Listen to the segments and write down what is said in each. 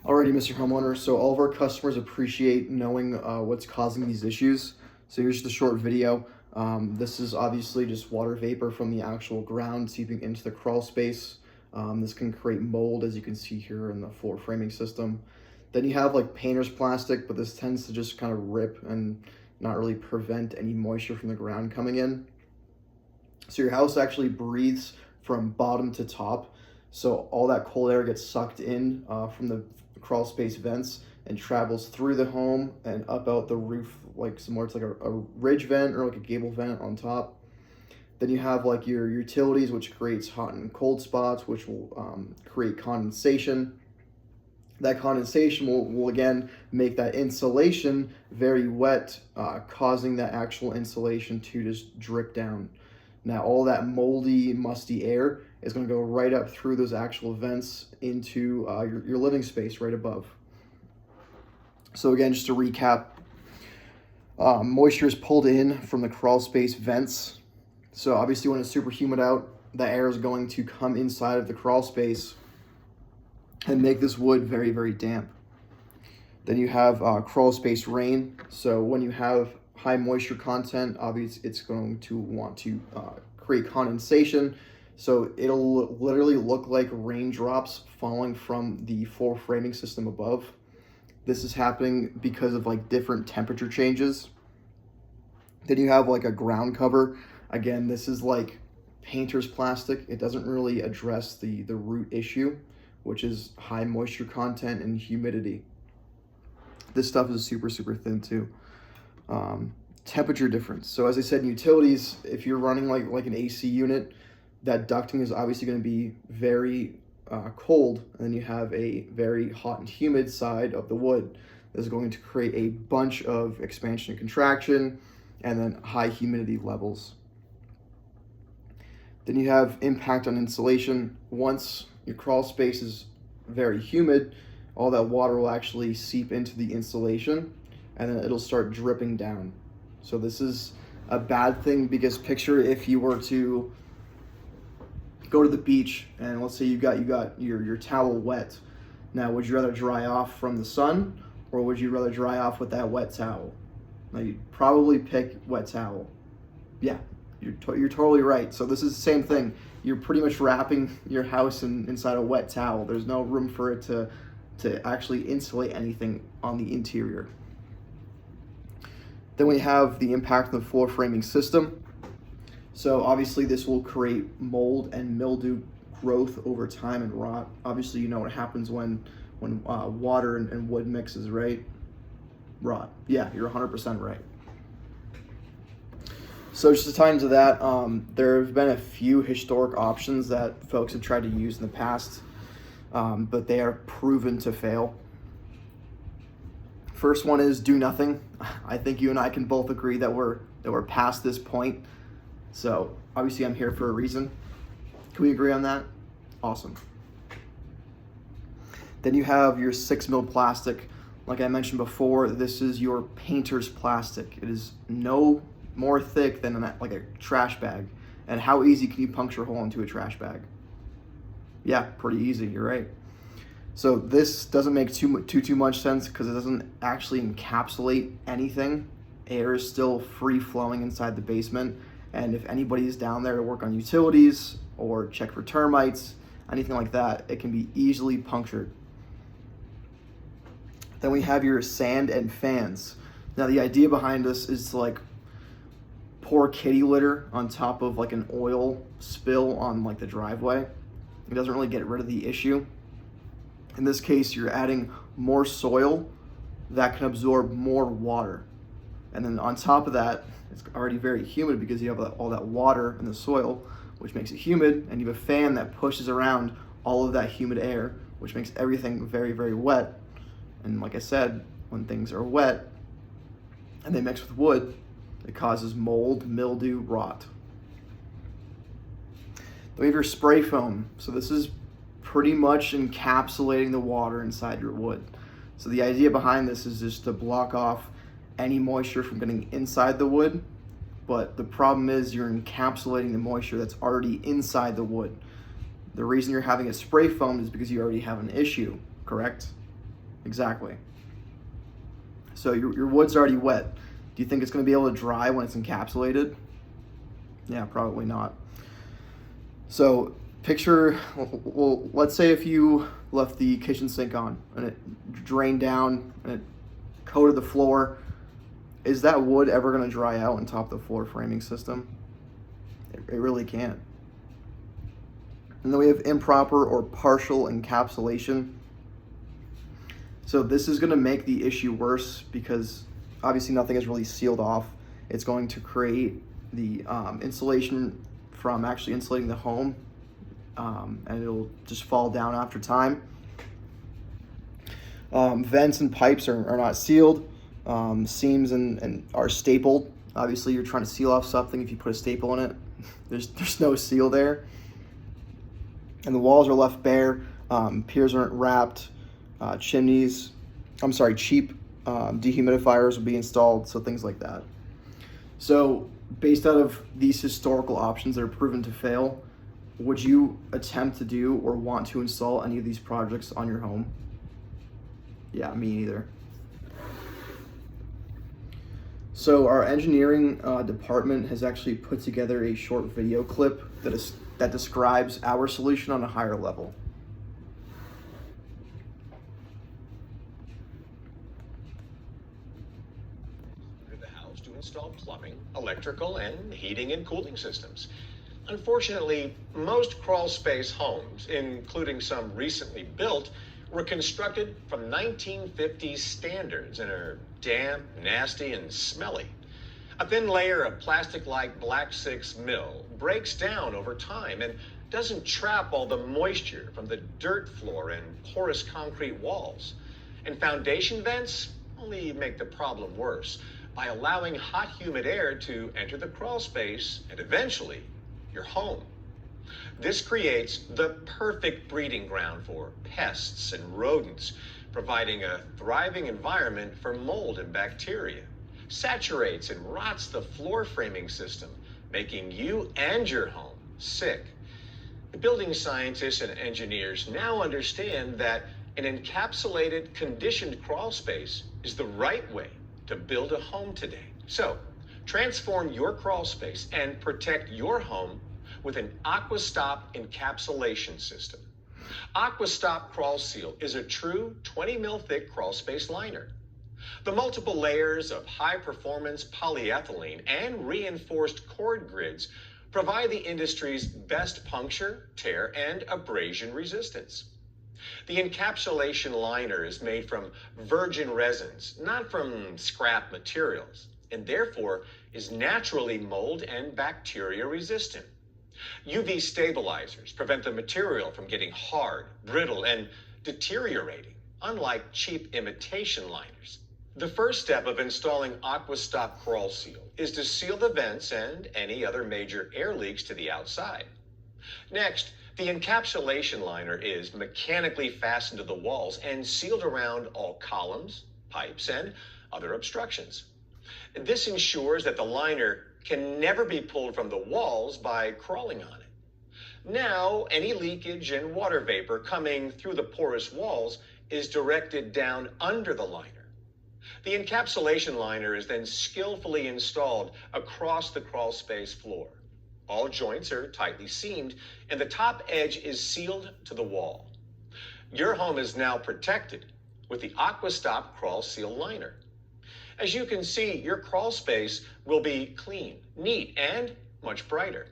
Alrighty, Mr. Homeowner. So all of our customers appreciate knowing what's causing these issues. So here's just a short video. This is obviously just water vapor from the actual ground seeping into the crawl space. This can create mold, as you can see here in the floor framing system. Then you have like painter's plastic, but this tends to just kind of rip and not really prevent any moisture from the ground coming in. So your house actually breathes from bottom to top. So all that cold air gets sucked in from the crawl space vents and travels through the home and up out the roof, like similar to like a ridge vent or like a gable vent on top. Then you have like your utilities, which creates hot and cold spots, which will create condensation. That condensation will again make that insulation very wet, causing that actual insulation to just drip down. Now all that moldy, musty air is going to go right up through those actual vents into your living space right above. So again, just to recap, moisture is pulled in from the crawl space vents. So obviously when it's super humid out, the air is going to come inside of the crawl space and make this wood very, very damp. Then you have crawl space rain. So when you have high moisture content, obviously it's going to want to create condensation. So it'll literally look like raindrops falling from the floor framing system above. This is happening because of like different temperature changes. Then you have like a ground cover. Again, this is like painter's plastic. It doesn't really address the root issue, which is high moisture content and humidity. This stuff is super, super thin too. Temperature difference. So as I said, in utilities, if you're running like an AC unit, that ducting is obviously going to be very cold, and then you have a very hot and humid side of the wood. This is going to create a bunch of expansion and contraction, and then high humidity levels. Then you have impact on insulation. Once your crawl space is very humid, all that water will actually seep into the insulation, and then it'll start dripping down. So this is a bad thing, because picture if you were to go to the beach and let's say you got your towel wet. Now, would you rather dry off from the sun, or would you rather dry off with that wet towel? Now, you'd probably pick wet towel. Yeah, you're totally right. So this is the same thing. You're pretty much wrapping your house inside a wet towel. There's no room for it to actually insulate anything on the interior. Then we have the impact on the floor framing system. So obviously this will create mold and mildew growth over time and rot. Obviously you know what happens when water and wood mixes, right? Rot. Yeah, you're 100% right. So just to tie into that, there have been a few historic options that folks have tried to use in the past, but they are proven to fail. First one is do nothing. I think you and I can both agree that we're past this point. So obviously I'm here for a reason. Can we agree on that? Awesome. Then you have your 6 mil plastic. Like I mentioned before, this is your painter's plastic. It is no more thick than like a trash bag. And how easy can you puncture a hole into a trash bag? Yeah, pretty easy, you're right. So this doesn't make too much sense, because it doesn't actually encapsulate anything. Air is still free flowing inside the basement. And if anybody is down there to work on utilities or check for termites, anything like that, it can be easily punctured. Then we have your sand and fans. Now the idea behind this is to like pour kitty litter on top of like an oil spill on like the driveway. It doesn't really get rid of the issue. In this case, you're adding more soil that can absorb more water. And then on top of that, it's already very humid because you have all that water in the soil, which makes it humid, and you have a fan that pushes around all of that humid air, which makes everything very, very wet. And like I said, when things are wet and they mix with wood, it causes mold, mildew, rot. Then we have your spray foam. So this is pretty much encapsulating the water inside your wood. So the idea behind this is just to block off any moisture from getting inside the wood, but the problem is you're encapsulating the moisture that's already inside the wood. The reason you're having a spray foam is because you already have an issue, correct? Exactly. So your wood's already wet. Do you think it's going to be able to dry when it's encapsulated? Yeah, probably not. So picture, well, let's say if you left the kitchen sink on and it drained down and it coated the floor, is that wood ever going to dry out on top of the floor framing system? It really can't. And then we have improper or partial encapsulation. So this is going to make the issue worse because obviously nothing is really sealed off. It's going to create the insulation from actually insulating the home, and it'll just fall down after time. Vents and pipes are not sealed. Seams and are stapled. Obviously, you're trying to seal off something. If you put a staple in it, there's no seal there. And the walls are left bare. Piers aren't wrapped. Cheap dehumidifiers will be installed, so things like that. So based out of these historical options that are proven to fail, would you attempt to do or want to install any of these projects on your home? Yeah, me neither. So our engineering department has actually put together a short video clip that describes our solution on a higher level. To install plumbing, electrical, and heating and cooling systems. Unfortunately, most crawl space homes, including some recently built, were constructed from 1950s standards and are damp, nasty, and smelly. A thin layer of plastic-like Black 6 mill breaks down over time and doesn't trap all the moisture from the dirt floor and porous concrete walls. And foundation vents only make the problem worse by allowing hot, humid air to enter the crawl space and eventually your home. This creates the perfect breeding ground for pests and rodents, providing a thriving environment for mold and bacteria. Saturates and rots the floor framing system, making you and your home sick. The building scientists and engineers now understand that an encapsulated, conditioned crawl space is the right way to build a home today. So, transform your crawl space and protect your home with an AquaStop encapsulation system. AquaStop Crawl Seal is a true 20 mil thick crawl space liner. The multiple layers of high-performance polyethylene and reinforced cord grids provide the industry's best puncture, tear, and abrasion resistance. The encapsulation liner is made from virgin resins, not from scrap materials, and therefore is naturally mold and bacteria resistant. UV stabilizers prevent the material from getting hard, brittle, and deteriorating, unlike cheap imitation liners. The first step of installing AquaStop Crawl Seal is to seal the vents and any other major air leaks to the outside. Next, the encapsulation liner is mechanically fastened to the walls and sealed around all columns, pipes, and other obstructions. This ensures that the liner can never be pulled from the walls by crawling on it. Now, any leakage and water vapor coming through the porous walls is directed down under the liner. The encapsulation liner is then skillfully installed across the crawl space floor. All joints are tightly seamed, and the top edge is sealed to the wall. Your home is now protected with the AquaStop Crawl Seal liner. As you can see, your crawl space will be clean, neat, and much brighter.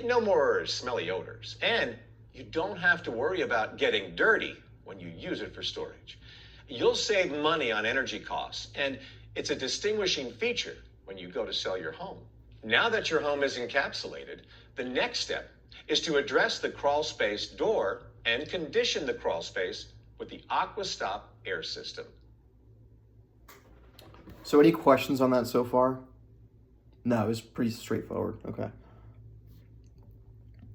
No more smelly odors, and you don't have to worry about getting dirty when you use it for storage. You'll save money on energy costs, and it's a distinguishing feature when you go to sell your home. Now that your home is encapsulated, the next step is to address the crawl space door and condition the crawl space with the AquaStop air system. So any questions on that so far? No, it was pretty straightforward. Okay.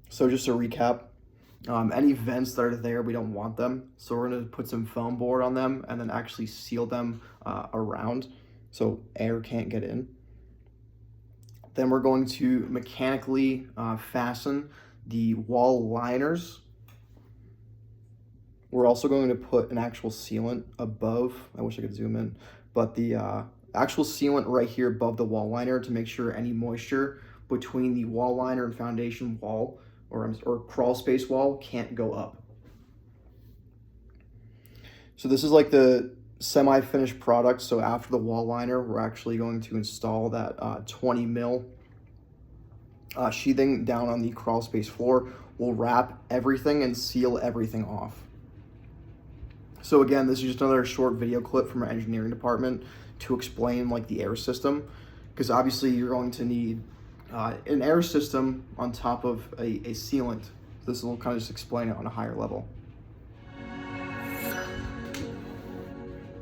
So just to recap, any vents that are there, we don't want them. So we're going to put some foam board on them and then actually seal them around so air can't get in. Then we're going to mechanically fasten the wall liners. We're also going to put an actual sealant above. I wish I could zoom in, but the actual sealant right here above the wall liner to make sure any moisture between the wall liner and foundation wall or crawl space wall can't go up. So this is like the semi-finished product. So after the wall liner, we're actually going to install that 20 mil sheathing down on the crawl space floor. We'll wrap everything and seal everything off. So again, this is just another short video clip from our engineering department to explain like the air system, because obviously you're going to need an air system on top of a sealant. This will kind of just explain it on a higher level.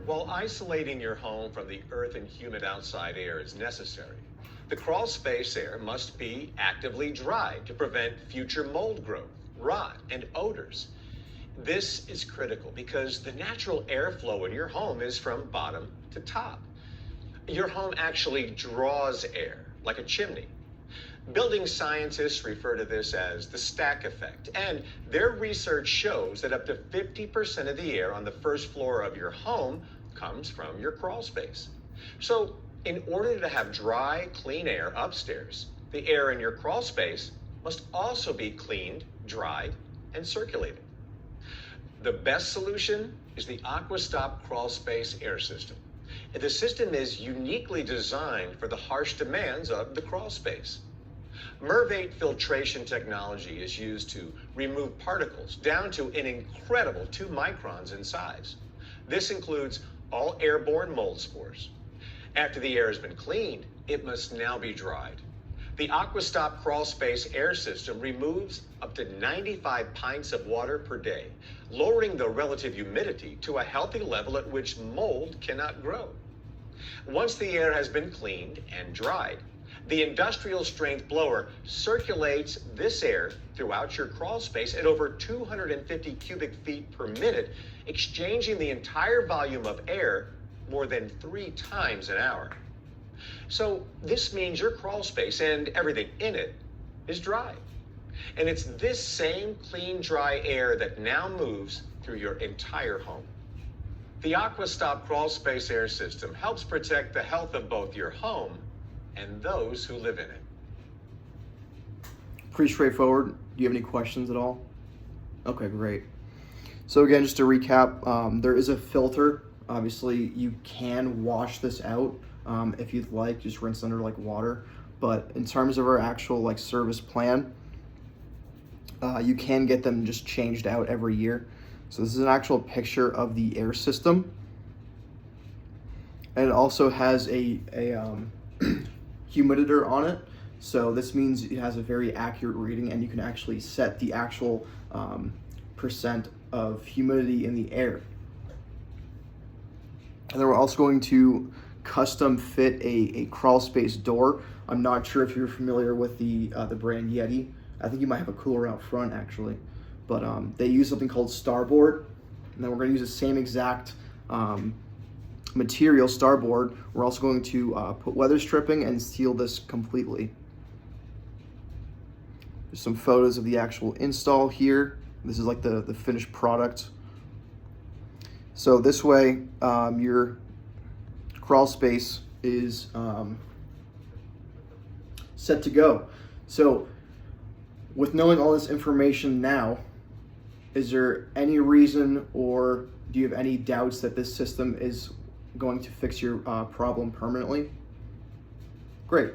While isolating your home from the earth and humid outside air is necessary, the crawl space air must be actively dried to prevent future mold growth, rot, and odors. This is critical because the natural airflow in your home is from bottom to top. Your home actually draws air, like a chimney. Building scientists refer to this as the stack effect, and their research shows that up to 50% of the air on the first floor of your home comes from your crawl space. So, in order to have dry, clean air upstairs, the air in your crawl space must also be cleaned, dried, and circulated. The best solution is the AquaStop crawl space air system. The system is uniquely designed for the harsh demands of the crawl space. MERV8 filtration technology is used to remove particles down to an incredible 2 microns in size. This includes all airborne mold spores. After the air has been cleaned, it must now be dried. The AquaStop crawl space air system removes up to 95 pints of water per day, lowering the relative humidity to a healthy level at which mold cannot grow. Once the air has been cleaned and dried, the industrial strength blower circulates this air throughout your crawl space at over 250 cubic feet per minute, exchanging the entire volume of air more than 3 times an hour. So this means your crawl space and everything in it is dry. And it's this same clean, dry air that now moves through your entire home. The AquaStop crawl space air system helps protect the health of both your home and those who live in it. Pretty straightforward. Do you have any questions at all? Okay, great. So again, just to recap, there is a filter. Obviously, you can wash this out if you'd like, just rinse under like water. But in terms of our actual like service plan, you can get them just changed out every year. So this is an actual picture of the air system. And it also has a humiditor on it. So this means it has a very accurate reading, and you can actually set the actual percent of humidity in the air. And then we're also going to custom fit a crawl space door. I'm not sure if you're familiar with the brand Yeti. I think you might have a cooler out front actually, but they use something called Starboard, and then we're going to use the same exact material, Starboard. We're also going to put weather stripping and seal this completely. There's some photos of the actual install here. This is like the finished product. So this way, your crawl space is set to go. So with knowing all this information now, is there any reason, or do you have any doubts that this system is going to fix your problem permanently? Great.